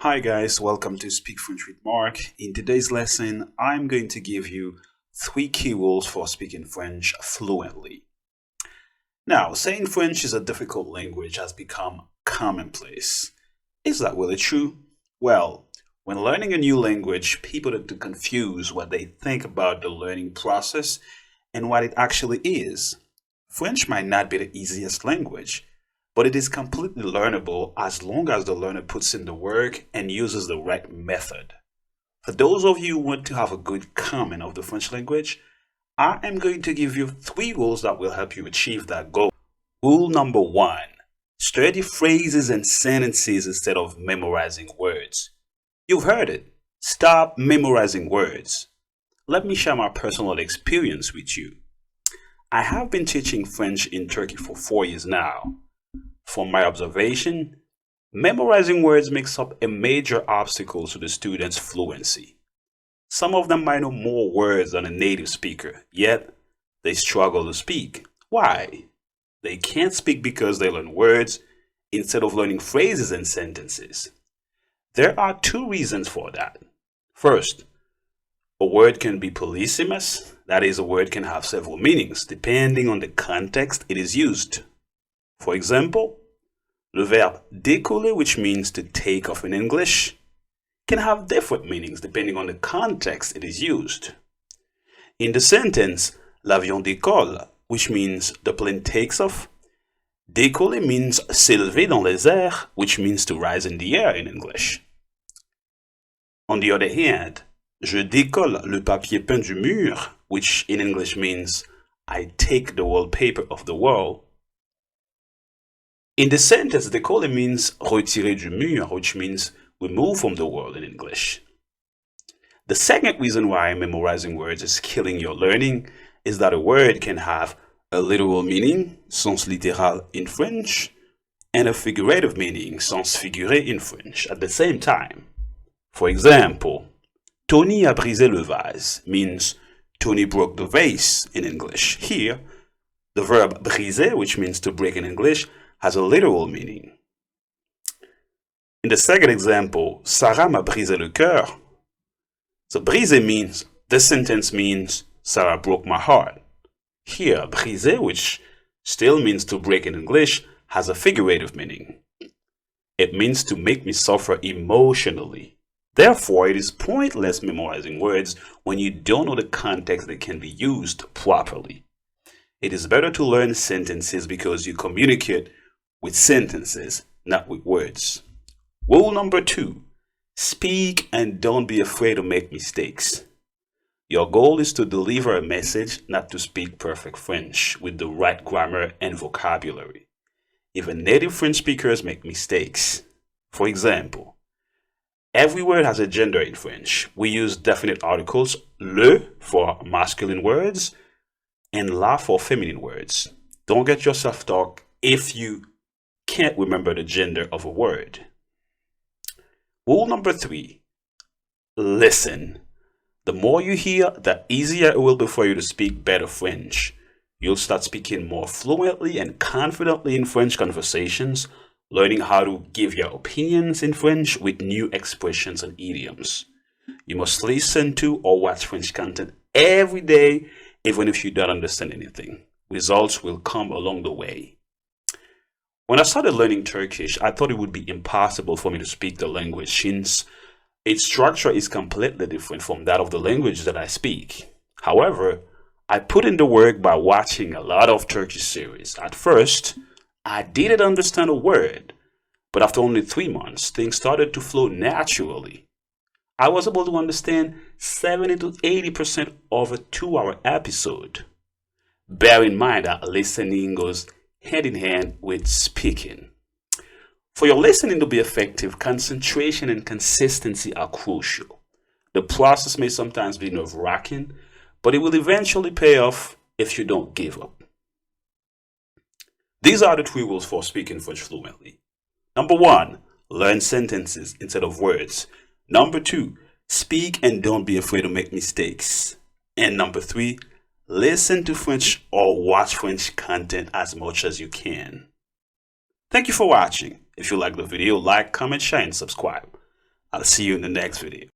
Hi guys, welcome to Speak French with Mark. In today's lesson, I'm going to give you 3 key rules for speaking French fluently. Now, saying French is a difficult language has become commonplace. Is that really true? Well, when learning a new language, people tend to confuse what they think about the learning process and what it actually is. French might not be the easiest language, but it is completely learnable as long as the learner puts in the work and uses the right method. For those of you who want to have a good command of the French language, I am going to give you 3 rules that will help you achieve that goal. Rule number 1. Study phrases and sentences instead of memorizing words. You've heard it. Stop memorizing words. Let me share my personal experience with you. I have been teaching French in Turkey for 4 years now. From my observation, memorizing words makes up a major obstacle to the students' fluency. Some of them might know more words than a native speaker, yet they struggle to speak. Why? They can't speak because they learn words instead of learning phrases and sentences. There are 2 reasons for that. First, a word can be polysemous, that is, a word can have several meanings depending on the context it is used. For example, the verb décoller, which means to take off in English, can have different meanings depending on the context it is used. In the sentence, l'avion décolle, which means the plane takes off, décoller means s'élever dans les airs, which means to rise in the air in English. On the other hand, je décolle le papier peint du mur, which in English means I take the wallpaper of the wall. In the sentence, décoller means retirer du mur, which means remove from the wall in English. The second reason why memorizing words is killing your learning is that a word can have a literal meaning, sens littéral in French, and a figurative meaning, sens figuré in French, at the same time. For example, Tony a brisé le vase means Tony broke the vase in English. Here, the verb briser, which means to break in English, has a literal meaning. In the second example, Sarah m'a brisé le cœur. So briser means, this sentence means, Sarah broke my heart. Here, briser, which still means to break in English, has a figurative meaning. It means to make me suffer emotionally. Therefore, it is pointless memorizing words when you don't know the context that can be used properly. It is better to learn sentences because you communicate with sentences, not with words. Rule number 2, speak and don't be afraid to make mistakes. Your goal is to deliver a message, not to speak perfect French with the right grammar and vocabulary. Even native French speakers make mistakes. For example, every word has a gender in French. We use definite articles, le for masculine words and la for feminine words. Don't get yourself stuck if you can't remember the gender of a word. Rule number 3, listen. The more you hear, the easier it will be for you to speak better French. You'll start speaking more fluently and confidently in French conversations, learning how to give your opinions in French with new expressions and idioms. You must listen to or watch French content every day, even if you don't understand anything. Results will come along the way. When I started learning Turkish, I thought it would be impossible for me to speak the language since its structure is completely different from that of the language that I speak. However, I put in the work by watching a lot of Turkish series. At first, I didn't understand a word, but after only 3 months, things started to flow naturally. I was able to understand 70 to 80% of a 2-hour episode. Bear in mind that listening goes hand in hand with speaking. For your listening to be effective, concentration and consistency are crucial. The process may sometimes be nerve-wracking, but it will eventually pay off if you don't give up. These are the 3 rules for speaking French fluently. Number 1, learn sentences instead of words. Number 2, speak and don't be afraid to make mistakes. And number 3, listen to French or watch French content as much as you can. Thank you for watching. If you like the video, like, comment, share, and subscribe. I'll see you in the next video.